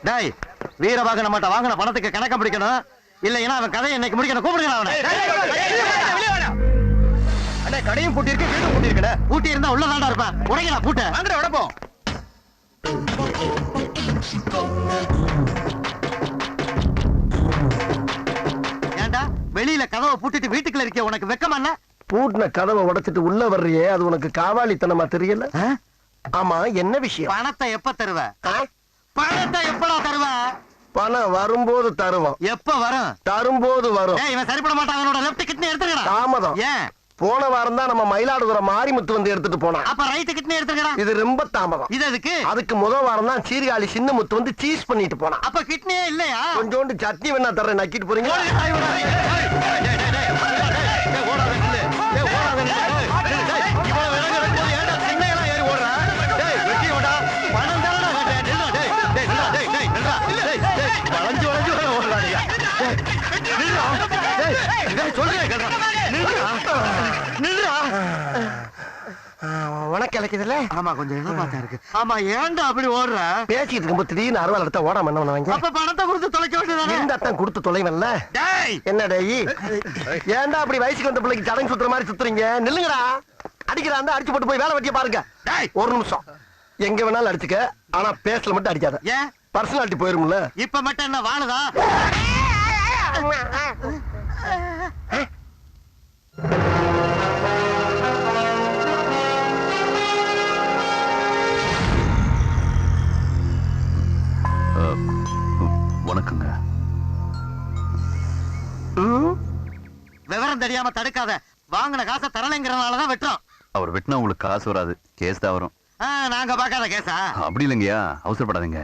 டேய் வீரபாக நம்மட்ட வாங்கின பணத்துக்கு கணக்கம் பிடிக்கணும். இல்லைன்னா அவன் கதையை இன்னைக்கு முடிக்கணும். கூப்பிடுங்க அவனை. அண்ணே கடையும் பூட்டி இருக்கு, வீடும் பூட்டி இருக்குடா. பூட்டி இருந்தா உள்ளதாண்டா இருப்பான். உடைங்கடா பூட்ட. வாங்கடா உடைப்போம். ஏண்டா வெளியில கதவை பூட்டிட்டு வீட்டுக்குள்ள இருக்க உனக்கு வெக்கமா இல்ல? பூட்டின கதவை உடைச்சிட்டு உள்ள வர்றியே, அது உனக்கு காவாலித்தனமா தெரியல? ஆமா, என்ன விஷயம்? பணத்தை எப்ப தருவ? பணத்தை எப்படா தருவ? பணம் வரும்போது தருவோம். எப்ப வரும்? தரும்போது வரும். இவன் சரிப்பட மாட்டான். அவனோட லெஃப்ட் கிட்னி எடுத்துக்கடா. தாமதம். ஏன்? போன வாரம் தான் நம்ம மயிலாடுதுறை மாரிமுத்து வந்து எடுத்துட்டு போனான். அப்ப ரைட் கிட்னி எடுத்துக்கடா. இது ரொம்ப தாமதம். இது எதுக்கு? அதுக்கு முதல் வாரம் தான் சீர்காழி சின்ன முத்து வந்து சீஸ் பண்ணிட்டு போனான். அப்ப கிட்னியே இல்லையா? கொஞ்சோண்டு சட்னி வேணா தர்றேன், நக்கிட்டு போறீங்க. உனக்கு இலக்குதுல? ஆமா, கொஞ்சம் எதிர்பார்த்தா இருக்கு. ஆமா, ஏன்டா அப்படி ஓடுற? பேசிட்டு இருக்கும்போது திடீர்னு அறுவாள் எடுத்தா ஓடாம என்ன பண்ணுவாங்க? அப்ப பணத்தை கொடுத்து தொலைக்க வேண்டியதானே? இந்த அத்தான் கொடுத்து தொலைவன்ல. என்ன டேய், ஏன்டா அப்படி வயசுக்கு வந்த பிள்ளைக்கு சடங்கு சுத்துற மாதிரி சுத்துறீங்க? நில்லுங்கடா. அடிக்கிறான், அடிச்சு போட்டு போய் வேலை வெட்டிய பாருங்க. ஒரு நிமிஷம், எங்க வேணாலும் அடிச்சுக்க, ஆனா பேசல மட்டும் அடிக்காத. ஏன்? பர்சனாலிட்டி போயிரும்ல. இப்ப மட்டும் என்ன வாழுதா? வணக்கங்க. விவரம் தெரியாம தடுக்காத. வாங்கின காசை தரலைங்கிறதுனாலதான் வெட்டுறோம். அவர் வெட்டினா உங்களுக்கு காசு வராது, கேஸ் தான் வரும். நாங்க பாக்காத கேசா? அப்படி இல்லைங்கய்யா, அவசரப்படாதீங்க.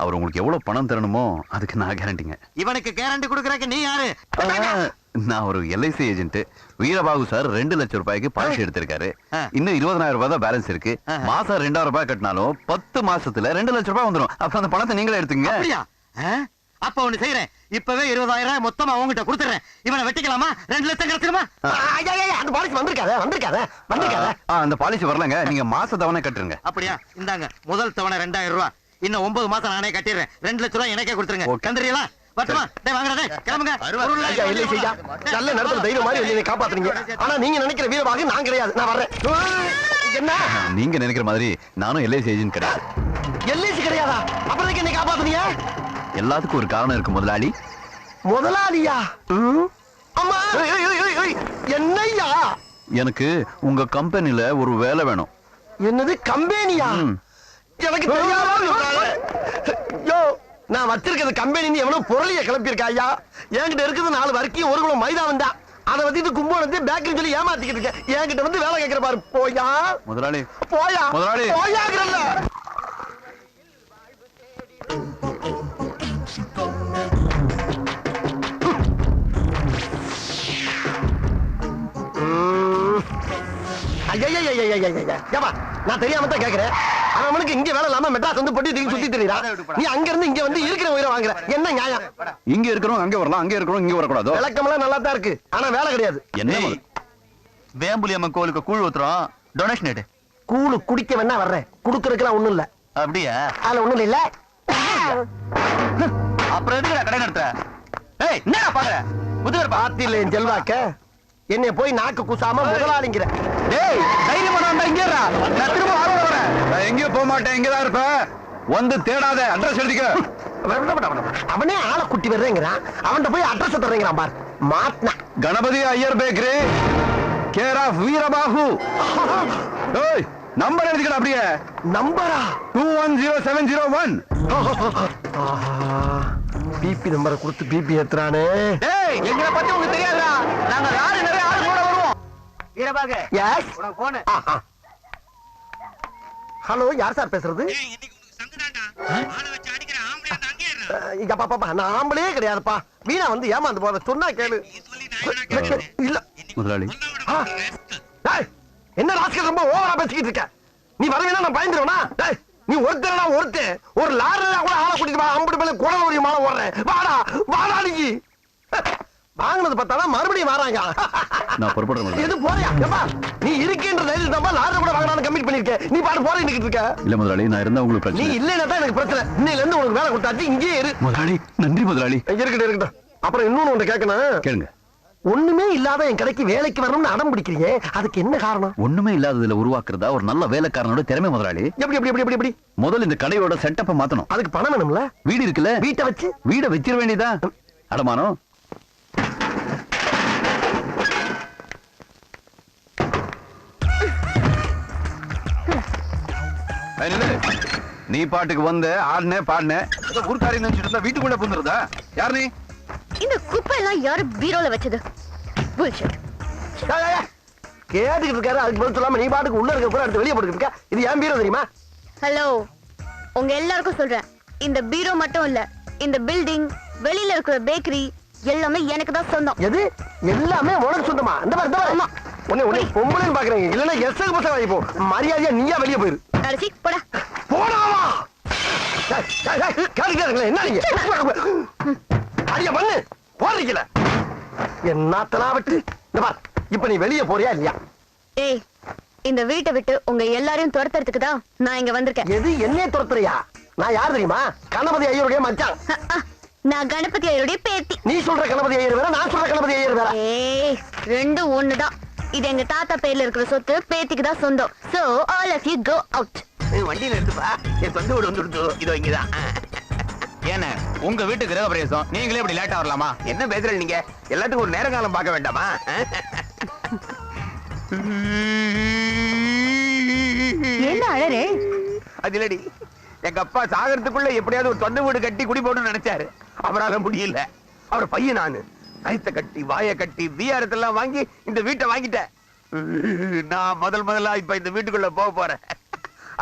அவர் உங்களுக்கு எவ்வளவு பணம் தரணுமோ அதுக்கு நான் கேரண்டிங்க. இவனுக்கு கேரண்டி கொடுக்கறக்கு நீ யாரு? நான் ஒரு எல்ஐசி ஏஜென்ட். வீரபாகு சார் 2 லட்சம் ரூபாய்க்கு பாலிசி எடுத்திருக்காரு. இன்னும் 20,000 ரூபாய் தான் பேலன்ஸ் இருக்கு. மாசம் 2,000 ரூபாய் கட்டினாலும் 10 மாசத்துல 2 லட்சம் ரூபாய் வந்துடும். அப்ப அந்த பணத்தை நீங்களே எடுத்துங்க. அப்ப ஒண்ணு செய்யறேன், இப்பவே 20,000 மொத்தமா அவங்ககிட்ட கொடுத்துறேன். இவனை வெட்டிக்கலாமா? 2 லட்சம் கிடைச்சிருமா? அந்த பாலிசி வந்திருக்காத. அந்த பாலிசி வரலங்க, நீங்க மாச தவணை கட்டுருங்க. அப்படியா? இந்தாங்க முதல் தவணை 2,000 ரூபாய். இன்னும் 9 மாசம் நானே கட்டிடுறேன். 2 லட்சம் ரூபாய் எனக்கே கொடுத்துருங்க. கண்டுறீங்களா? பட்டுமா? வாங்கடா, கிளம்புங்க. நல்ல நடத்துல தெய்வம் மாதிரி என்னை காப்பாத்துறீங்க. ஆனா நீங்க நினைக்கிற வீரபாகு நான் கிடையாது. நான் வர்றேன். என்ன நீங்க நினைக்கிற மாதிரி நானும் எல்ஐசி ஏஜென்ட் கிடையாது. எல்ஐசி கிடையாதா? அப்புறம் என்னை காப்பாத்துறீங்க? எல்லாத்துக்கும் ஒரு காரணம் இருக்கு முதலாளி. முதலாளியா? அம்மா என்னையா? எனக்கு உங்க கம்பெனில ஒரு வேலை வேணும். என்னது கம்பெனியா? எனக்கு தெரியாத. நான் வச்சிருக்கிறது கம்பெனி எவ்வளவு பொருளிய கிளப்பியிருக்கா ஐயா. என்கிட்ட இருக்குது 4 வரைக்கும் 1 கிலோ மைதா வந்தா அதை வச்சுட்டு கும்போனது பேக்கரி சொல்லி ஏமாத்திக்கிட்டு இருக்கேன். என்கிட்ட வந்து வேலை கேட்கிற பாரு. போயா முதலாளி, போயா முதலாளி, போயாங்கிறல்ல. நான் தெரியாம தான் கேக்குறேன். அவனுக்கு இங்க வேலை இல்லாம மெட்ராஸ் வந்து பொட்டி தூக்கி சுத்தி தெரியுதா? நீ அங்க இருந்து இங்க வந்து இருக்கிற உயிரை வாங்குற. என்ன நியாயம்? இங்க இருக்கிறோம் அங்க வரலாம், அங்க இருக்கிறோம் இங்க வரக்கூடாது. விளக்கமெல்லாம் நல்லா தான் இருக்கு, ஆனா வேலை கிடையாது. என்ன? வேம்புலியம்மன் கோயிலுக்கு கூழ் ஊத்துறோம், டொனேஷன் எடு. கூழு குடிக்க வேணா வர்றேன், குடுக்கறதுக்குலாம் ஒண்ணும் இல்ல. அப்படியா? அதுல ஒண்ணும் இல்ல. அப்புறம் எதுக்கு கடை நடத்துற? ஏய், என்ன பாக்குற? முதுகர் பாத்தில என் செல்வாக்க என்னை போய் நாக்கு கூசாம முதலாளிங்கிற. டேய், தைரியமா நான் இங்க இருடா. நான் திரும்ப ஆரோட வரேன். நான் எங்கேயோ போக மாட்டேன், இங்க தான் இருப்பேன். வந்து தேடாத, அட்ரஸ் எழுதிக்க. அவனே ஆளை குட்டி வர்றேங்கிறான், அவன்கிட்ட போய் அட்ரஸ் தர்றேங்கிறான் பார். மாட்னா Ganapathi Iyer bakery, care of Veerabahu. ஏய், நம்பர் எழுதிக்கடா அப்படியே. நம்பரா? 210701. பிபி நம்பரை கொடுத்து பிபி ஏத்துறானே. டேய், எங்களை பத்தி உங்களுக்கு தெரியாதுடா. நாங்க யாரு நிறைய ஆளு கூட வருவோம். வீரபாகு, எஸ், உனக்கு போன். ஹலோ, யார் சார் பேசுறது? இன்னைக்கு உனக்கு சங்கடாடா. ஆளை வச்சு அடிக்கிற ஆம்பளை அந்த அங்கே இருடா. பாப்பா, நான் ஆம்பளே கிடையாதுப்பா. வீணா வந்து ஏமாந்து போற, சொன்னா கேளு. இல்ல முதலாளி, என்ன ராஸ்கல் ரொம்ப ஓவரா பேசிக்கிட்டு இருக்க. நீ வரவேனா நான் பயந்துருவனா? நீ ஒருத்தரடா ஒருத்தன், ஒரு லாரில கூட ஆளை கூட்டிட்டு வா. அம்புட்டு மேல குடல் ஒரு மாலை ஓடுறேன். வாடா வாடா. நீ வாங்கினது பார்த்தாலும் மறுபடியும் வராங்க. நான் பொறுப்படுறேன். எது போறியா? ஏப்பா, நீ இருக்கேன்ற தைரியம் தான் லாரி கூட வாங்கலாம்னு கமிட் பண்ணிருக்க. நீ பாட்டு போறேன்னு நிக்கிட்டு இருக்க. இல்ல முதலாளி, நான் இருந்தா உங்களுக்கு நீ பிரச்சனை. இல்லைன்னா தான் எனக்கு பிரச்சனை. இன்னையில இருந்து உனக்கு வேலை கொடுத்தாச்சு, இங்கேயே இரு. முதலாளி நன்றி முதலாளி. இருக்கட்டும். அப்புறம் இன்னொன்னு உன்ட்ட கேட்கணும். கேளுங்க. ஒண்ணுமே இல்லாத என் கடைக்கு வேலைக்கு வரணும்னு அடம் பிடிக்கிறீங்க, அதுக்கு என்ன காரணம்? ஒண்ணுமே இல்லாததுல உருவாக்குறதா ஒரு நல்ல வேலைக்காரனோட திறமை முதலாளி. எப்படி எப்படி எப்படி எப்படி? முதல்ல இந்த கடையோட செட்டப்ப மாத்தணும். அதுக்கு பணம் வேணும்ல? வீடு இருக்குல்ல, வீட்டை வச்சு வீட வச்சிர வேண்டியதா. அடமானம் நீ பாட்டுக்கு வந்த ஆடுனே பாடுனே ஊர்க்காரி நினைச்சிட்டு இருந்தா வீட்டுக்குள்ள புந்துருதா? யார் நீ? இந்த குப்பை எல்லாம் யாரு பீரோல வச்சது? புல்ஷிட். கேட்டுக்கிட்டு இருக்காரு, அதுக்கு பதில் சொல்லாம நீ பாட்டுக்கு உள்ள இருக்க பூரா எடுத்து வெளியே போட்டுக்கிட்டு இருக்க. இது ஏன் பீரோ தெரியுமா? ஹலோ, உங்க எல்லாருக்கும் சொல்றேன், இந்த பீரோ மட்டும் இல்ல, இந்த பில்டிங், வெளியில இருக்கிற பேக்கரி எல்லாமே எனக்கு தான் சொந்தம். எது? எல்லாமே உனக்கு சொந்தமா? இந்த மாதிரி தான். உன்னை பொம்பளைன்னு பாக்குறீங்க, இல்லன்னா எஸ்ஐ பசங்க வாங்கி போ. மரியாதையா நீயா வெளியே போயிரு. அரிசி போடா. போடாவா? கேட்டுக்கிட்டே என்ன நீங்க? அடியா பண்ணு போறீங்களா? என்னத்தனா விட்டு இந்த பார், இப்ப நீ வெளியே போறியா இல்லையா? ஏய், இந்த வீட்டை விட்டு உங்க எல்லாரையும் துரத்துறதுக்கு தான் நான் இங்க வந்திருக்கேன். எது? என்னைய துரத்துறியா? நான் யார் தெரியுமா? கணபதி ஐயருடைய மச்சான். நான் கணபதி ஐயருடைய பேத்தி. நீ சொல்ற கணபதி ஐயர் வேற, நான் சொல்ற கணபதி ஐயர் வேற. ஏய், ரெண்டும் ஒண்ணுதான். இது எங்க தாத்தா பேர்ல இருக்கிற சொத்து, பேத்திக்கு தான் சொந்தம். So all of you go out. வண்டியில எடுத்துப்பா, என் சொந்த வீடு வந்துடுச்சு. இதோ இங்கதான். ஏன்னா உங்க வீட்டு கிரக பிரவேசம், நீங்களே இப்படி லேட்டா வரலாமா? என்ன பேசுறீங்க நீங்க? எல்லாத்துக்கும் ஒரு நேர காலம் பார்க்க வேண்டாமா? என்ன அழறே? அது இல்லடி, எங்க அப்பா சாகரத்துக்குள்ள எப்படியாவது ஒரு சொந்த வீடு கட்டி குடி போடணும்னு நினைச்சாரு. அவரால முடியல. அவர் பையன் நானு. கழுத்தை கட்டி வாயை கட்டி விஆரத்தெல்லாம் வாங்கி இந்த வீட்டை வாங்கிட்டேன். நான் முதல்ல இப்ப இந்த வீட்டுக்குள்ள போக போறேன்.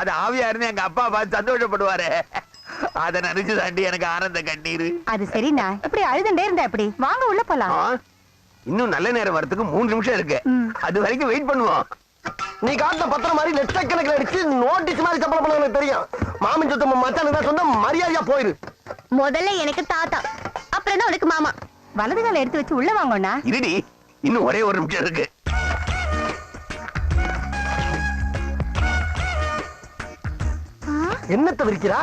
அது ஆவியா இருந்து எங்க அப்பா பார்த்து சந்தோஷப்படுவாரு. அத நினைச்சு தாண்டி எனக்கு ஆனந்த கண்ணீரு. அது சரிண்ணா, இப்படி அழுதுண்டே இருந்தா எப்படி? வாங்க உள்ள போலாம். இன்னும் நல்ல நேரம் வரதுக்கு 3 நிமிஷம் இருக்கு. அது வரைக்கும் வெயிட் பண்ணுவோம். நீ காட்டுற பத்திரம் மாதிரி லட்சக்கணக்கில் அடிச்சு நோட்டீஸ் மாதிரி சம்பளம் பண்ண எனக்கு தெரியும். மாமன் சொத்த மச்சானுக்கு தான் சொந்த, மரியாதையா போயிரு. முதல்ல எனக்கு தாத்தா, அப்புறம் தான் உனக்கு மாமா. வலது கால எடுத்து வச்சு உள்ள வாங்கண்ணா. இருடி, இன்னும் ஒரே ஒரு நிமிஷம் இருக்கு. என்னத்த விரிக்கிறா?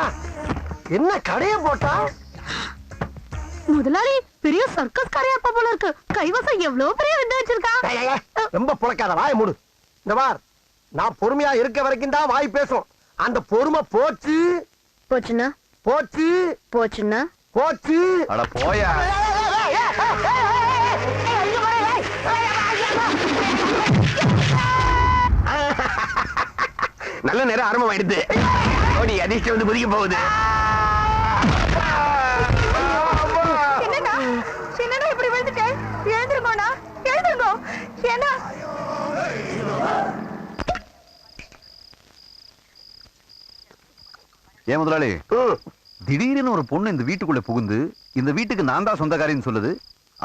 என்ன கடைய போட்டா? முதலாளி பெரிய சர்க்கஸ் காரையா போல இருக்கு. கைவசம் எவ்வளவு பெரிய விந்து வச்சிருக்கா. ரொம்ப புழக்காத, வாய் மூடு. இந்த பார், நான் பொறுமையா இருக்க வரைக்கும் தான் வாய் பேசும். அந்த பொறுமை போச்சு போச்சுன்னா போச்சு போச்சுன்னா போச்சு. அட போயா. நல்ல நேரம் ஆரம்பமாயிடுது. ஓடி அதிர்ஷ்டம் வந்து குதிக்க போகுது. என்னடா இப்படி விழுந்துட்டே? எழுந்திருங்கோண்ணா, எழுந்திருங்கோ. ஏன்னா ஏன் முதலாளி, திடீர்னு ஒரு பொண்ணு இந்த வீட்டுக்குள்ள புகுந்து இந்த வீட்டுக்கு நான் தான் சொந்தக்காரின்னு சொல்லுது.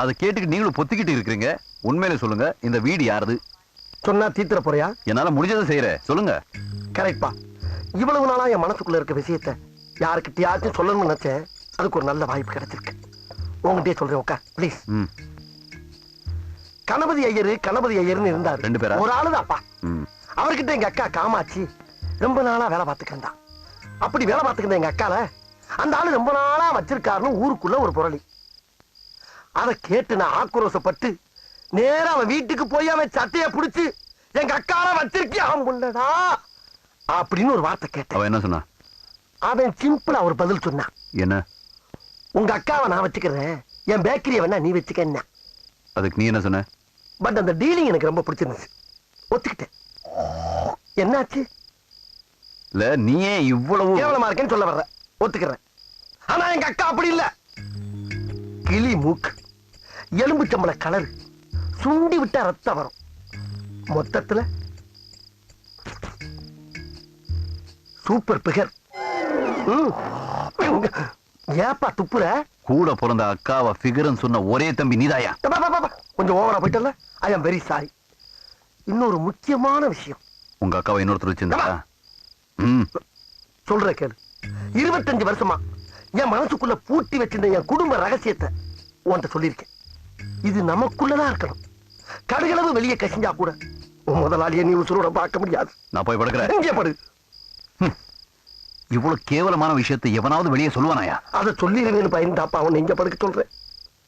அதை கேட்டுக்கு நீங்களும் பொத்திக்கிட்டு இருக்கிறீங்க. உண்மையில சொல்லுங்க, இந்த வீடு யாருது? சொன்னா தீத்துற போறியா? என்னால முடிஞ்சதை செய்யற சொல்லுங்க. கரெக்ட்பா. இவ்வளவு நாளா என் மனசுக்குள்ள இருக்க விஷயத்த யாருக்கிட்டயாச்சும் சொல்லணும்னு நினைச்சேன். அதுக்கு ஒரு நல்ல வாய்ப்பு கிடைச்சிருக்கு. உங்ககிட்டயே சொல்றேன், உட்கார் ப்ளீஸ். கணபதி ஐயர்னு இருந்தாரு. 2 பேரா? ஒரு ஆளுதான்ப்பா. அவர்கிட்ட எங்க அக்கா காமாட்சி ரொம்ப நாளா வேலை பார்த்துக்கிட்டான். அப்படி வேலை பார்த்துக்கிட்ட எங்க அக்கால அந்த ஆளு ரொம்ப நாளா வச்சிருக்காருன்னு ஊருக்குள்ள ஒரு புரளி. அதை கேட்டு நான் ஆக்ரோஷப்பட்டு நேரா அவன் வீட்டுக்கு போய் அவன் சட்டைய புடிச்சு எங்க அக்கால வச்சிருக்கியா முன்னடா அப்படின்னு ஒரு வார்த்தை கேட்டேன். அவன் என்ன சொன்னா? அவன் சிம்பிளா ஒரு பதில் சொன்னான். என்ன? உங்க அக்காவை நான் வச்சுக்கிறேன், என் பேக்கரியை வேணா நீ வச்சுக்க. அதுக்கு நீ என்ன சொன்ன? பட் அந்த டீலிங் எனக்கு ரொம்ப பிடிச்சிருந்துச்சு, ஒத்துக்கிட்டேன். என்னாச்சு? இல்ல நீ ஏன் இவ்வளவு கேவலமா இருக்கேன்னு சொல்ல வர்ற, ஒத்துக்கிறேன். ஆனா எங்க அக்கா அப்படி இல்ல. கிளி மூக்கு, எலும்பு சம்பள கலர், சுண்டி விட்டா ரத்தம் வரும். மொத்தத்துல சூப்பர் பிகர். ஏப்பா துப்புற? கூட பிறந்த அக்காவை ஃபிகர்னு சொன்ன ஒரே தம்பி நீதாயா? கொஞ்சம் ஓவரா போயிட்டல. ஐ அம் வெரி சாரி. இன்னொரு முக்கியமான விஷயம், உங்க அக்காவை இன்னொருத்தர் வச்சிருந்தா? சொல்ற கேளு. 25 வருஷமா என் மனசுக்குள்ள பூட்டி வச்சிருந்த என் குடும்ப ரகசியத்தை உன்கிட்ட சொல்லியிருக்கேன். இது நமக்குள்ளதான் இருக்கணும். கடுகளவு வெளியே கசிஞ்சா கூட உன் முதலாளியை நீ உசுரோட பார்க்க முடியாது. நான் போய் படுக்கிறேன். இங்கே படு. இவ்வளவு கேவலமான விஷயத்தை எவனாவது வெளியே சொல்லுவானாயா? அதை சொல்லிடுவேன்னு பயந்தாப்பா அவன் இங்க படுக்க சொல்றேன்.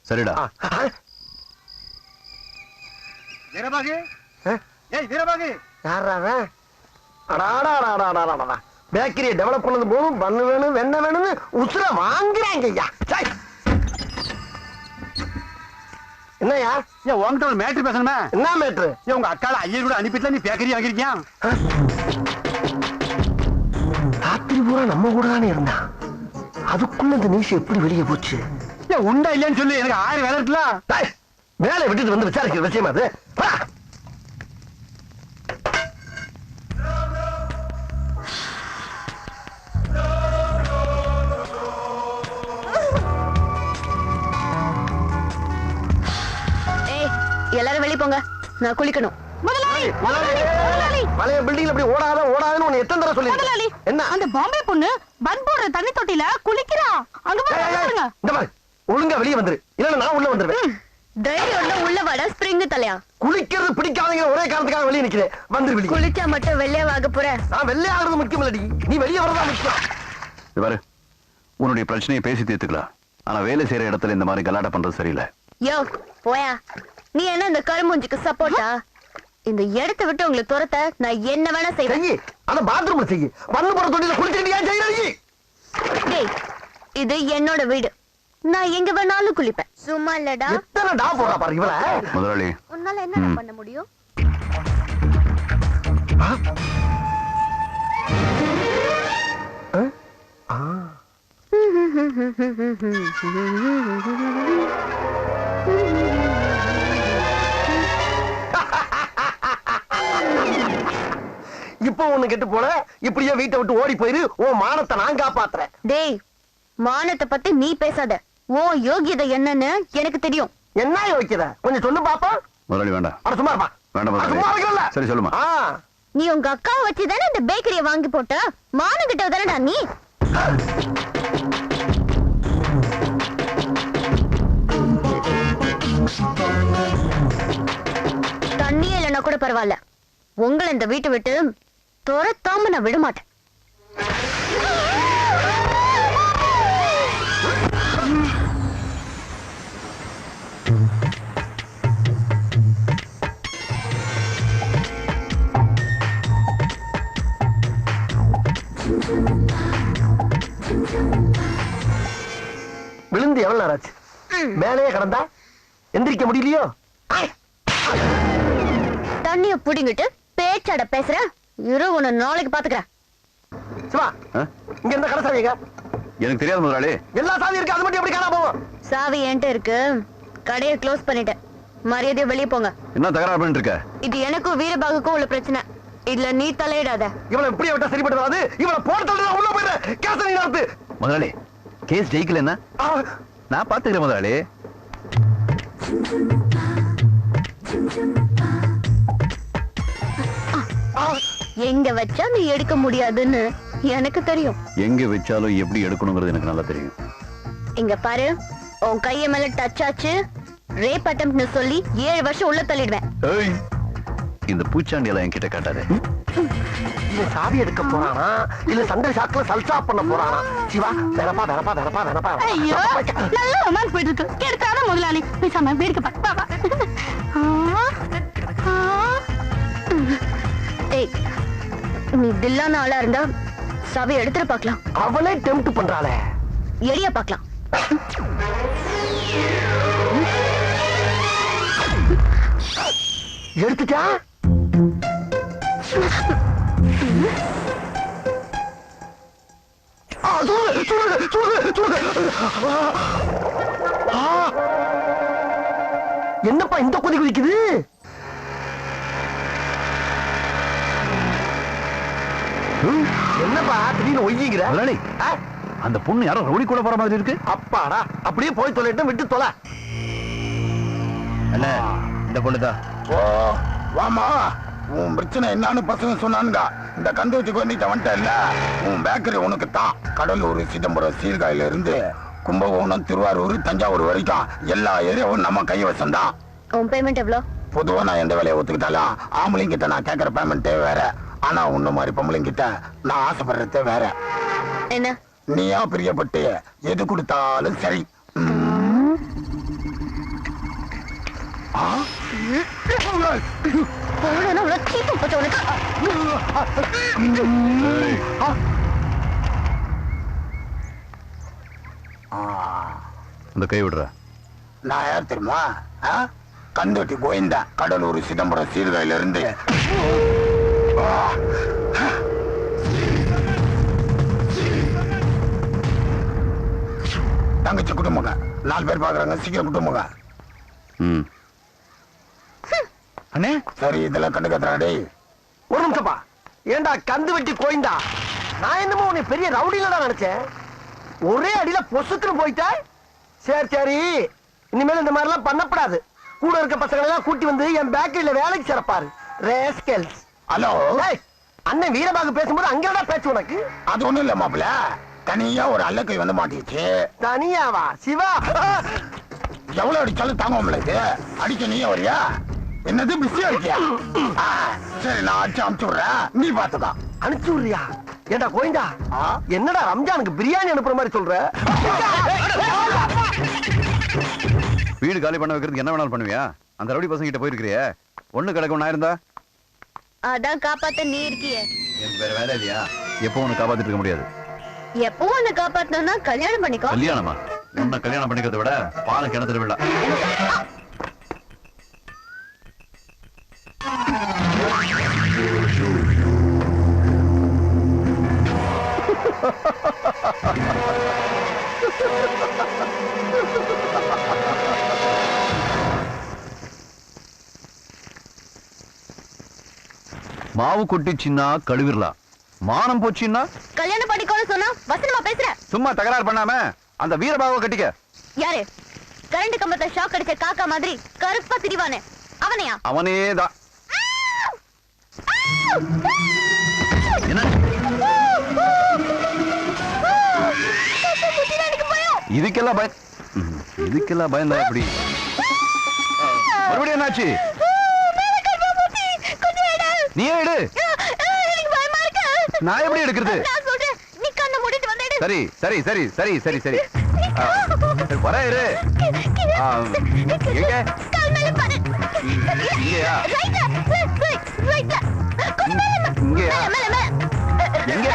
சரிடா. வீரபாகு, ஏய் வீரபாகு, யாரா பேக்கரியை டெவலப் பண்ணது போதும் பண்ணு வேணும் வெண்ண வேணும்னு உசுர வாங்குறாங்க ஐயா. என்னையா உங்ககிட்ட ஒரு மேட்ரு பேசணுமே. என்ன மேட்ரு? உங்க அக்கால ஐயர் கூட அனுப்பிட்டுல நீ பேக்கரி வாங்கிருக்கியா? ராத்திரி பூரா நம்ம கூட தானே இருந்தான். அதுக்குள்ள இந்த நியூஸ் எப்படி வெளியே போச்சு? உண்டா இல்லையான்னு சொல்லி எனக்கு 1000 வேலை இருக்குல்ல. வேலை விட்டுட்டு வந்து விசாரிக்கிற விஷயமா அது? எல்லாரும் வெளிய போங்க, நான் குளிக்கணும். பழைய பில்டிங்ல அப்படி ஓடாதுன்னு உன்னை எத்தனை தடவை சொல்லி என்ன? அந்த பாம்பே பொண்ணு பன் போடுற தண்ணி தொட்டில குளிக்கிறா. அங்க பாருங்க. இந்த மாதிரி ஒழுங்கா வெளியே வந்துரு, இல்ல நான் உள்ள வந்துருவேன். தைரியம் உள்ள வட ஸ்பிரிங் தலையா. குளிக்கிறது பிடிக்காதீங்க ஒரே காரணத்துக்காக வெளியே நிக்கிறேன். வந்து வெளியே. குளிச்சா மட்டும் வெள்ளையாக போற? நான் வெள்ளை ஆகுறது முக்கியம் இல்லடி, நீ வெளியே வரதா முக்கியம். பாரு, உன்னுடைய பிரச்சனையை பேசி தீர்த்துக்கலாம். ஆனா வேலை செய்யற இடத்துல இந்த மாதிரி கலாட்டா பண்றது சரியில்லை. யோ போயா, நீ என்ன இந்த கருமூஞ்சிக்கு சப்போர்ட்டா? இந்த இடத்தை விட்டு உங்களை துரத்த நான் என்ன வேணா செய்வேன். செய்யி, அத பாத்ரூம்ல செய்யி. வந்து போற தொட்டில குளிச்சிட்டு ஏன் செய்யறீங்க? டேய், இது என்னோட வீடு, நான் எங்க வேணாலும் குளிப்பேன். சும்மா இல்லடா. எத்தனை டா போறா பாரு இவள. முதலாளி, உன்னால என்ன பண்ண முடியும்? இப்போ ஒண்ணு கெட்டு போல, இப்படியே வீட்டை விட்டு ஓடி போயிரு. உன் மானத்தை நான் காப்பாத்துறேன். டேய், மானத்தை பத்தி நீ பேசாத. ஓ யோகியதை என்னன்னு எனக்கு தெரியும். என்ன யோசிக்கிற? கொஞ்சம் சொல்லு பாப்பா. முதலாளி வேண்டாம். அட சும்மா இருப்பா. வேண்டாம் அட சும்மா முதலாளி. இருக்கல. சரி சொல்லுமா. நீ உங்க அக்காவை வச்சுதானே இந்த பேக்கரியை வாங்கி போட்ட? மானம் கிட்டதானடா நீ. தண்ணியே இல்லைன்னா கூட பரவாயில்ல, உங்களை இந்த வீட்டை விட்டு துரத்தாம நான் விட மாட்டேன். விழுந்து எவ்வளவு நேரம் ஆச்சு? மேலேயே கிடந்தா எந்திரிக்க முடியலையோ? தண்ணிய புடிங்கிட்டு பேச்சாட பேசுற. இரு, உன்னை நாளைக்கு பாத்துக்கிறேன். சிவா, இங்க இருந்த கடை சாவிங்க. எனக்கு தெரியாது முதலாளி. எல்லா சாவி இருக்கு, அது மட்டும் எப்படி காணாம போவோம்? சாவி என்கிட்ட இருக்கு. கடையை க்ளோஸ் பண்ணிட்டேன். மரியாதையா வெளியே போங்க. என்ன தகராறு பண்ணிட்டு இருக்க? இது எனக்கும் வீரபாகுக்கும் உள்ள பிரச்சனை. இதுல நீ தலையிடாத. இவளை எப்படியே விட்டா சரிப்பட்டு வராது. இவளை போட்டு தள்ளுறா, உள்ள போயிரு. கேஸ் நீ நடத்து. முதலாளி, கேஸ் ஜெயிக்கல என்ன? நான் பாத்துக்கிறேன் முதலாளி. எங்க வச்சா நீ எடுக்க முடியாதுன்னு எனக்கு தெரியும். எங்க வச்சாலும் எப்படி எடுக்கணுங்கிறது எனக்கு நல்லா தெரியும். இங்க பாரு, உன் கைய மேல டச் ஆச்சு, ரேப் அட்டெம்ப்ட்னு சொல்லி 7 வருஷம் உள்ள தள்ளிடுவேன். ஏய், இந்த பூச்சாண்டி எல்லாம் என்கிட்ட காட்டாத. இவன் சாவி எடுக்க போறானா இல்ல சண்டை சாக்குல சல்சா பண்ண போறானா? சிவா, வேறப்பா வேறப்பா வேறப்பா வேறப்பா. ஐயோ, நல்ல ரொமான்ஸ் போயிட்டு இருக்கு. கேட்டாத முதலாளி பேசாம வேடிக்கை பாப்பா. ஏய், நீ தில்லான ஆளா இருந்தா சாவி எடுத்துட்டு பார்க்கலாம். அவளே டெம்ப்ட் பண்றாளே. எளியா பார்க்கலாம். எடுத்துட்டா? என்னப்பா இந்த கொதி குதிக்குது? என்னப்பா திடீர்னு ஒய்யிங்கிற? முதலாளி, அந்த பொண்ணு யாரோ ரவுடி கூட போற மாதிரி இருக்கு. அப்பாடா, அப்படியே போய் தொலைட்டு விட்டு தொலை. என்ன, இந்த பொண்ணுதான். ஓ வாமா, உன் பிரச்சனை என்னன்னு பசங்க சொன்னானுங்க. இந்த கந்து வச்சு கொண்டுட்டு வந்துட்டல, உன் பேக்கரி உனக்கு தான். கடலூர், சிதம்பரம், சீர்காழில இருந்து கும்பகோணம், திருவாரூர், தஞ்சாவூர் வரைக்கும் எல்லா ஏரியாவும் நம்ம கைவசம் தான். உன் பேமெண்ட் எவ்வளோ? பொதுவா நான் எந்த வேலையை ஒத்துக்கிட்டாலும் ஆம்பளைங்க கிட்ட நான் கேட்கற பேமெண்ட்டே வேற. ஆனா உன்ன மாதிரி பொம்பளைங்க கிட்ட நான் ஆசைப்படுறதே வேற. என்ன நீயா பிரியப்பட்டு எது கொடுத்தாலும் சரி. இந்த கை விடுற. நான் யார் தெரியுமா? கந்தோட்டி கோவிந்தா, கடலூர் சிதம்பரம் சீர்காழில இருந்து. தங்கச்சி குடும்பங்க 4 பேர் பாக்குறாங்க, சீக்கிரம் குடும்பங்க. அண்ணே சரி, இதெல்லாம் கண்டுக்கறாடே. ஒரு நிமிஷப்பா. ஏண்டா கந்து வெட்டி கோயிந்தா, நான் என்னமோ உன்னை பெரிய ரவுடிலடா நினைச்சேன். ஒரே அடியில பொசுக்குன்னு போயிட்ட. சரி சரி, இனிமேல் இந்த மாதிரி எல்லாம் பண்ணப்படாது. கூட இருக்க பசங்களை எல்லாம் கூட்டி வந்து என் பேக்கரியில வேலைக்கு சிறப்பாரு. ரேஸ்கல்ஸ். ஹலோ, அண்ணன் வீரபாகு பேசும்போது அங்கடா பேச்சு உனக்கு? அது ஒண்ணும் இல்ல மாப்பிள்ள, தனியா ஒரு அல்லக்கை வந்து மாட்டிச்சு. தனியாவா? சிவா எவ்வளவு அடிச்சாலும் தாங்க முடியல. அடிக்க நீயே வரியா? என்னது பிஸியா இருக்கியா? சரி, நான் அடிச்சு அனுப்பிச்சு விடுறேன், நீ பாத்துக்கா. அனுப்பிச்சு விடுறியா? ஏண்டா கோயிந்தா, என்னடா ரம்ஜானுக்கு பிரியாணி அனுப்புற மாதிரி சொல்ற? வீடு காலி பண்ண வைக்கிறதுக்கு என்ன வேணாலும் பண்ணுவியா? அந்த ரவுடி பசங்க கிட்ட போயிருக்கிறியே, ஒண்ணு கிடக்கும் நான் இருந்தா அதான் காப்பாத்த நீ இருக்கியே. எனக்கு வேற வேலை இல்லையா? எப்போ உன்னை காப்பாத்திட்டு இருக்க முடியாது. எப்போ உன்னை காப்பாத்தணும்னா கல்யாணம் பண்ணிக்கோ. கல்யாணமா? உன்னை கல்யாணம் பண்ணிக்கிறத விட பால கிணத்துல விட. மாவு கொட்டிச்சின்னா கழுவிடலாம், மானம் போச்சுன்னா கல்யாணம் பண்ணிக்கோன்னு சொன்னா வசனமா பேசுற. சும்மா தகராறு பண்ணாம அந்த வீரபாவை கட்டிக்க. யாரு? கரண்ட் கம்பத்தை ஷாக் அடிச்ச காக்கா மாதிரி கருப்பா திரிவானே அவனையா? அவனேதான். என்ன இதுக்கெல்லாம் பயந்தா எப்படி? மறுபடியும் என்னாச்சு? நீயே எடு. நான் எப்படி எடுக்கிறது? சரி சரி சரி சரி சரி சரி வர இரு. எங்க? இங்கயா? இங்கயா? எங்க?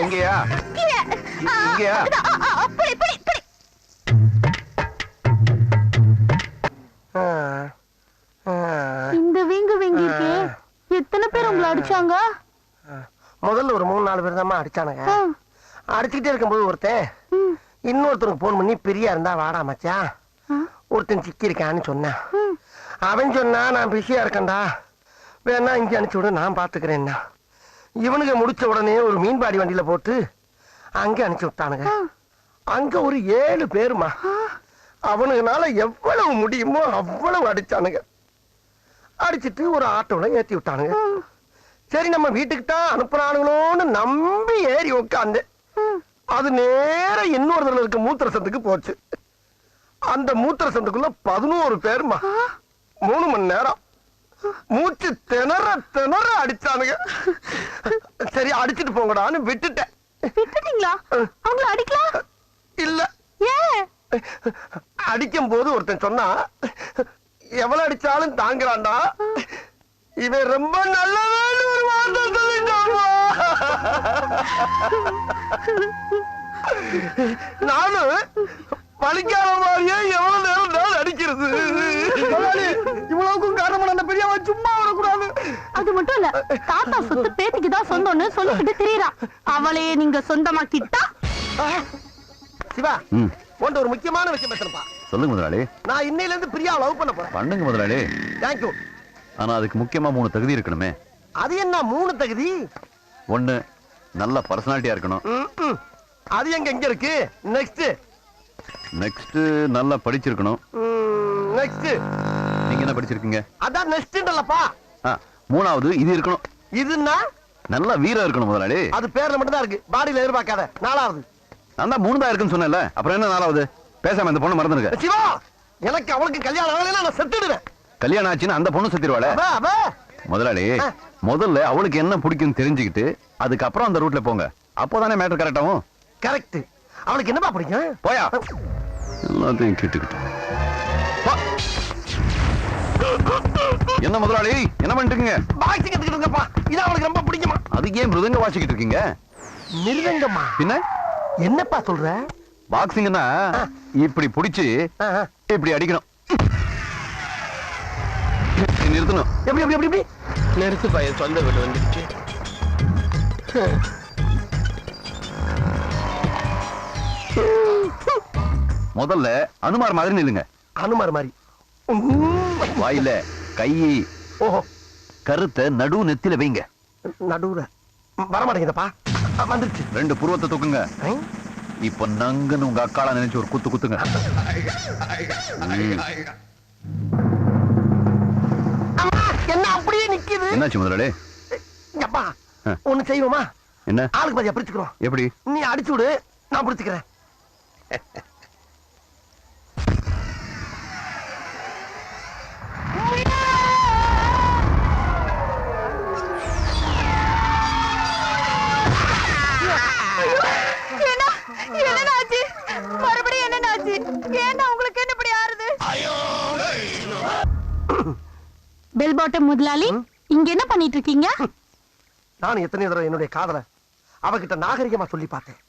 இங்கயா? இங்கயா? இந்த வீங்கு வீங்கிருக்கு. எத்தனை பேர் உங்களை அடிச்சாங்க? முதல்ல ஒரு 3-4 பேர் தான் அடிச்சானுங்க. அடிச்சுக்கிட்டே இருக்கும்போது ஒருத்தன் இன்னொருத்தருக்கு போன் பண்ணி பிரியா இருந்தா வாடா மச்சான், ஒருத்தன் சிக்கி இருக்கான்னு சொன்னான். அவன் சொன்னா நான் பிஸியா இருக்கேன்டா, வேணா இங்க அனுப்பிச்சு விட, நான் பாத்துக்கிறேன்னா. இவனுக்கு முடிச்ச உடனே ஒரு மீன்பாடி வண்டியில போட்டு அங்க அனுப்பிச்சு விட்டானுங்க. அங்க ஒரு 7 பேருமா. அவனுக்குனால எவ்வளவு முடியுமோ அவ்வளவு அடிச்சானுங்க. அடிச்சிட்டு ஒரு ஆட்டோல ஏத்தி விட்டானுங்க. சரி, நம்ம வீட்டுக்கு தான் அனுப்புறானுங்களோன்னு நம்பி ஏறி உட்காந்து அது நேர இன்னொரு இருக்க மூத்திர சந்துக்கு போச்சு. அந்த மூத்திர சந்துக்குள்ள 11 பேருமா. 3 மணி நேரம் மூச்சு திணற திணற அடிச்சானுங்க. சரி, அடிச்சிட்டு போங்கடான்னு விட்டுட்டேன். விட்டுட்டீங்களா? அவங்கள அடிக்கலாம் இல்ல. ஏன்? அடிக்கும் போது ஒருத்தன் சொன்னா, எவ்வளவு அடிச்சாலும் தாங்குறான்டா, இவன் ரொம்ப நல்லவன்னு ஒரு வார்த்தை சொல்லிட்டாமா. நானும் பழிக்காத மாதிரியே எவ்வளவு நேரம் நான் அடிக்கிறது. இவ்வளவுக்கும் காரணம் அந்த பெரியவ சும்மா விடக்கூடாது. அது மட்டும் இல்ல, தாத்தா சொத்து பேத்திக்குதான் சொந்தம்னு சொல்லிக்கிட்டு தெரியறா. அவளையே நீங்க சொந்தமாக்கிட்டா. சிவா, உன்ட ஒரு முக்கியமான விஷயம் பேசணும்பா. சொல்லுங்க முதலாளி. நான் இன்னையில இருந்து பிரியா லவ் பண்ண போறேன். பண்ணுங்க முதலாளி. தேங்க்யூ. ஆனா அதுக்கு முக்கியமா 3 தகுதி இருக்கணுமே. அது என்ன 3 தகுதி? 1, நல்ல பர்சனாலிட்டியா இருக்கணும். அது எங்க இருக்கு? நெக்ஸ்ட் நல்லா படிச்சிருக்கணும். நெக்ஸ்ட் நீங்க என்ன படிச்சிருக்கீங்க? அதான் நெக்ஸ்ட்ன்றலப்பா. 3வது இது இருக்கணும். இதுன்னா நல்ல வீரம் இருக்கணும் முதலாளி. அது பேர்ல மட்டும் தான் இருக்கு, பாடியில எதிர்பார்க்காத. 4வது நான் தான் 3 தான் இருக்குன்னு சொன்னேன்ல, அப்புறம் என்ன 4வது? பேசாம இந்த பொண்ணு மறந்துருங்க. சிவா, எனக்கு அவளுக்கு கல்யாணம் ஆகலைன்னா நான் செத்துடுவேன். கல்யாணம் ஆச்சுன்னு அந்த பொண்ணு செத்துருவாளே. முதலாளி முதல்ல அவளுக்கு என்ன பிடிக்கும் தெரிஞ்சுக்கிட்டு அதுக்கப்புறம் அந்த ரூட்ல போங்க. அப்போதானே மேட்டர் கரெக்ட் ஆகும். கரெக்ட். அவளுக்கு என்னப்பா பிடிக்கும்? போயா எல்லாத்தையும் கேட்டுக்கிட்டு. என்ன முதலாளி என்ன பண்ணிட்டு பாக்ஸிங் கத்துக்கிட்டுங்கப்பா. இது அவளுக்கு ரொம்ப பிடிக்குமா? அதுக்கு ஏன் மிருதங்க வாசிக்கிட்டு இருக்கீங்க? மிருதங்கம்மா? பின்ன என்னப்பா சொல்ற? பாக்ஸிங்னா இப்படி புடிச்சு இப்படி அடிக்கணும். நிறுத்தணும். எப்படி எப்படி எப்படி நிறுத்து பையன் சொந்த வீடு வந்துருச்சு. முதல்ல அனுமார் மாதிரி நில்லுங்க. அனுமார் மாதிரி. வாயில கை ஓஹோ கருத்தை நடு நெத்தில வைங்க. நடுவுல வரமாட்டேங்குதப்பா. வந்துருச்சு. 2 புருவத்தை தூக்குங்க. இப்ப நங்குன்னு உங்க அக்காள நினைச்சு ஒரு குத்து குத்துங்க. என்ன அப்படியே நிக்குது? என்னாச்சு முதலாளி? அப்பா ஒண்ணு செய்வோமா? என்ன? ஆளுக்கு பாதியா பிரிச்சுக்கிறோம். எப்படி? நீ அடிச்சு விடு, நான் பிடிச்சுக்கிறேன். மறுபடியும் என்னன்னாச்சு? ஏன்னா உங்களுக்கு என்ன இப்படி ஆறுது? பெல் பாட்டம் முதலாளி, இங்க என்ன பண்ணிட்டு இருக்கீங்க? நான் எத்தனை தடவை என்னுடைய காதலை அவகிட்ட நாகரிகமா சொல்லி பார்த்தேன்.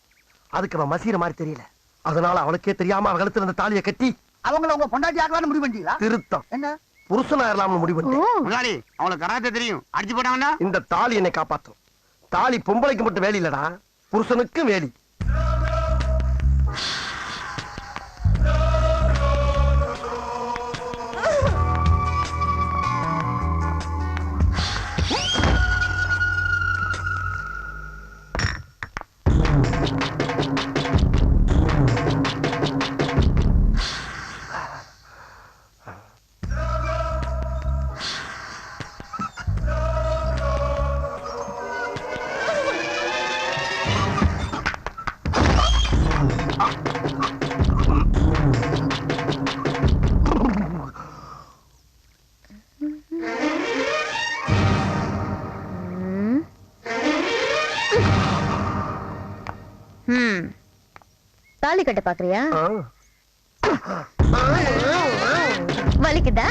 அதுக்கு அவன் மசீர மாதிரி தெரியல. அதனால அவளுக்கே தெரியாம அவ கழுத்துல இருந்த தாலியை கட்டி அவங்கள உங்க பொண்டாட்டி ஆக்கலாம்னு முடிவு பண்ணிட்டீங்களா? திருத்தம். என்ன புருஷனா ஏறலாம்னு முடிவு பண்ணிட்டேன். முதலாளி அவங்களுக்கு கராத்தே தெரியும். அடிச்சு போட்டாங்கன்னா இந்த தாலி என்னை காப்பாத்தும். தாலி பொம்பளைக்கு மட்டும் வேலி இல்லடா, புருஷனுக்கும் வேலி. தாலி கட்ட பாக்குறியா? வலிக்குதா?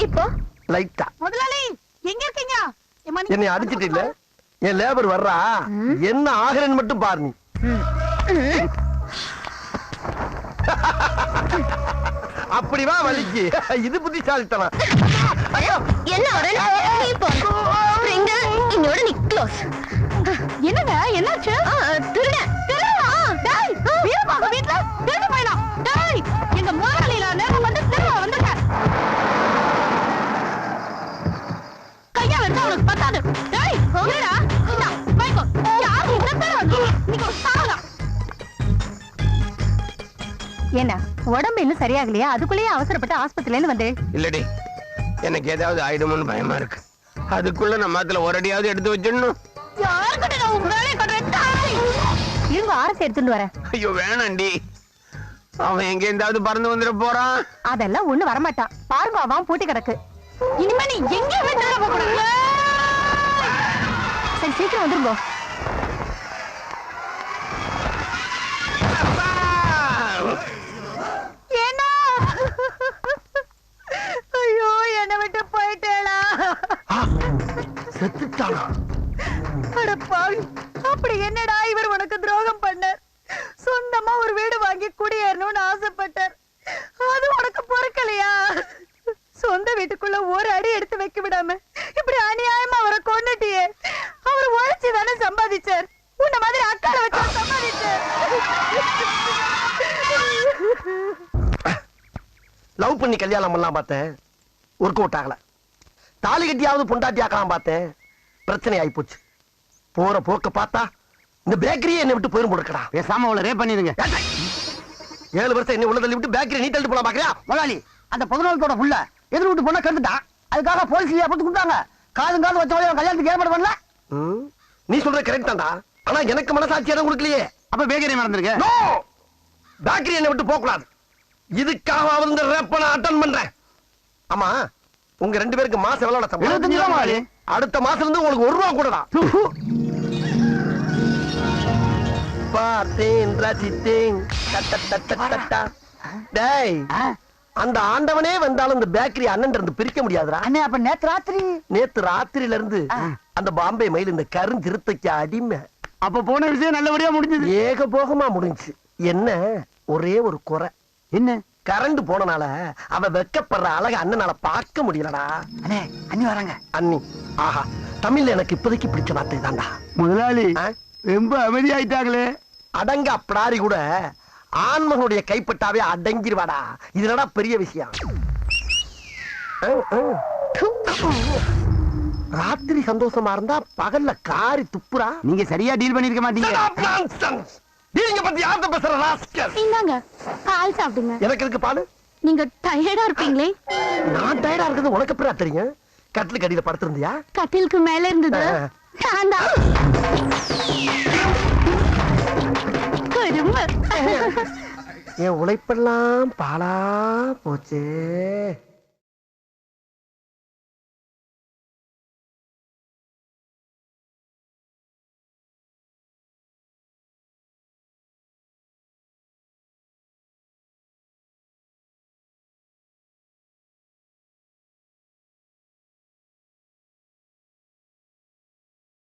இப்போ லைட்டா. முதலாளி எங்க இருக்கீங்க? என்னை அடிச்சிட்டு இல்ல, என் லேபர் வர்றா. என்ன ஆகிறேன்னு மட்டும் பாரு நீ. அப்படிவா வலிக்கு? இது புத்திசாலித்தனம். என்ன இன்னோட நீ க்ளோஸ். என்னங்க என்னாச்சு? திருடன் வீட்டுல திருடு போயிடலாம். எங்க முதலாளியில நேரம் வந்து திரும்ப வந்துருக்க. கையா வச்சா அவனுக்கு பத்தாது. என்னடா யாரு இந்த திருடன்? நீங்க சாகலாம். என்ன உடம்பு இன்னும் சரியாகலையா? அதுக்குள்ளேயே அவசரப்பட்டு ஆஸ்பத்திரியில இருந்து வந்து. இல்லடி, எனக்கு ஏதாவது ஆயிடுமோன்னு பயமா இருக்கு. அதுக்குள்ள நம்ம அதுல ஒரு அடியாவது எடுத்து வச்சிடணும். யாருக்கிட்ட நான் உங்க வேலையை கட்டுறேன். இருங்க ஆரத்தி எடுத்துட்டு வரேன். ஐயோ வேணாண்டி, அவன் எங்க இருந்தாவது பறந்து வந்துட போறான். அதெல்லாம் ஒண்ணு வரமாட்டான். பாருங்க அவன் பூட்டி கிடக்கு. இனிமே நீ எங்கேயுமே தேட போக கூடாது. சரி சீக்கிரம் வந்துருங்க. ஐயோ என்ன விட்டு போயிட்டேளா? செத்துட்டானா? அட பாவி, அப்படி என்னடா இவர் உனக்கு துரோகம் பண்ணார்? சொந்தமா ஒரு வீடு வாங்கி குடியேறணும்னு ஆசைப்பட்டார். அது உனக்கு பொறுக்கலையா? சொந்த வீட்டுக்குள்ள ஒரு அடி எடுத்து வைக்க விடாம இப்படி அநியாயமா அவரை கொண்டுட்டியே. அவர் உழைச்சு தானே சம்பாதிச்சார். உன்ன மாதிரி அக்கால வச்சு சம்பாதிச்சார். லவ் பண்ணி கல்யாணம் பண்ணலாம் பார்த்தேன், ஒர்க் அவுட் ஆகல. தாலி கட்டியாவது பொண்டாட்டி ஆக்கலாம் பார்த்தேன், பிரச்சனை ஆகி போச்சு. போற போக்க பார்த்தா இந்த பேக்கரியே என்னை விட்டு போயிரும் போடுக்கடா. பேசாம அவளை ரேப் பண்ணிடுங்க. 7 வருஷம் என்ன உள்ள தள்ளி விட்டு பேக்கரி நீ தள்ளி போலாம் பாக்குறியா? முதலாளி அந்த 14 புள்ள எதிர் வீட்டு பொண்ணை கண்டுட்டான். அதுக்காக போலீஸ் அப்படி கொடுத்தாங்க. காது வச்சவளையும் கல்யாணத்துக்கு ஏற்பாடு பண்ணல. நீ சொல்ற கரெக்ட் தான்டா. ஆனா எனக்கு மனசாட்சி இடம் கொடுக்கலையே. அப்ப பேக்கரி மறந்துருக்க. நோ, பேக்கரி என்னை விட்டு போக கூடாது. இதுக்காக இந்த ரேப்ப நான் அட்டன் பண்றேன். ஆமா, உங்க 2 பேருக்கு மாசம் எவ்வளவு சம்பளம்? 25 ரூபா மாலி. அடுத்த மாசம் இருந்து உங்களுக்கு 1 ரூபா கூடடா. பார்த்தேன் ரசித்தேன். டட்டட்டட்டட்டா. டேய், அந்த ஆண்டவனே வந்தாலும் இந்த பேக்கரி அண்ணன் இருந்து பிரிக்க முடியாதுடா. அண்ணே அப்ப நேத்து ராத்திரியில இருந்து அந்த பாம்பே மயில் இந்த கருஞ்சிருத்தைக்கு அடிமை. அப்ப போன விஷயம் நல்லபடியா முடிஞ்சது. ஏகபோகமா முடிஞ்சு. என்ன ஒரே ஒரு குறை, என்ன? கரண்ட் போனனால அவ வெக்கப்படுற அழக அண்ணனால பார்க்க முடியலடா. அண்ணே, அண்ணி வராங்க. அண்ணி, ஆஹா, தமிழ்ல எனக்கு இப்போதைக்கு பிடிச்ச வார்த்தை தான்டா. முதலாளி ஆ? ரொம்ப அமைதியாயிட்டாங்களே. அடங்க அப்படாரி கூட ஆண்மகனுடைய கைப்பட்டாவே அடங்கிருவாடா. இதுலடா பெரிய விஷயம். ராத்திரி சந்தோஷமா இருந்தா பகல்ல காரி துப்புறா. நீங்க சரியா டீல் பண்ணிருக்க மாட்டீங்க. நீங்க பத்தி யார்கிட்ட பேசுற ராஸ்கல்? இந்தாங்க பால் சாப்பிடுங்க. எனக்கு இருக்கு பாலு. நீங்க டயர்டா இருப்பீங்களே. நான் டயர்டா இருக்கிறது உனக்கு எப்படா தெரியும்? கட்டில் கடியில படுத்திருந்தியா? கட்டிலுக்கு மேல இருந்தது. நான் தான். என் உழைப்பெல்லாம் பாலா போச்சே.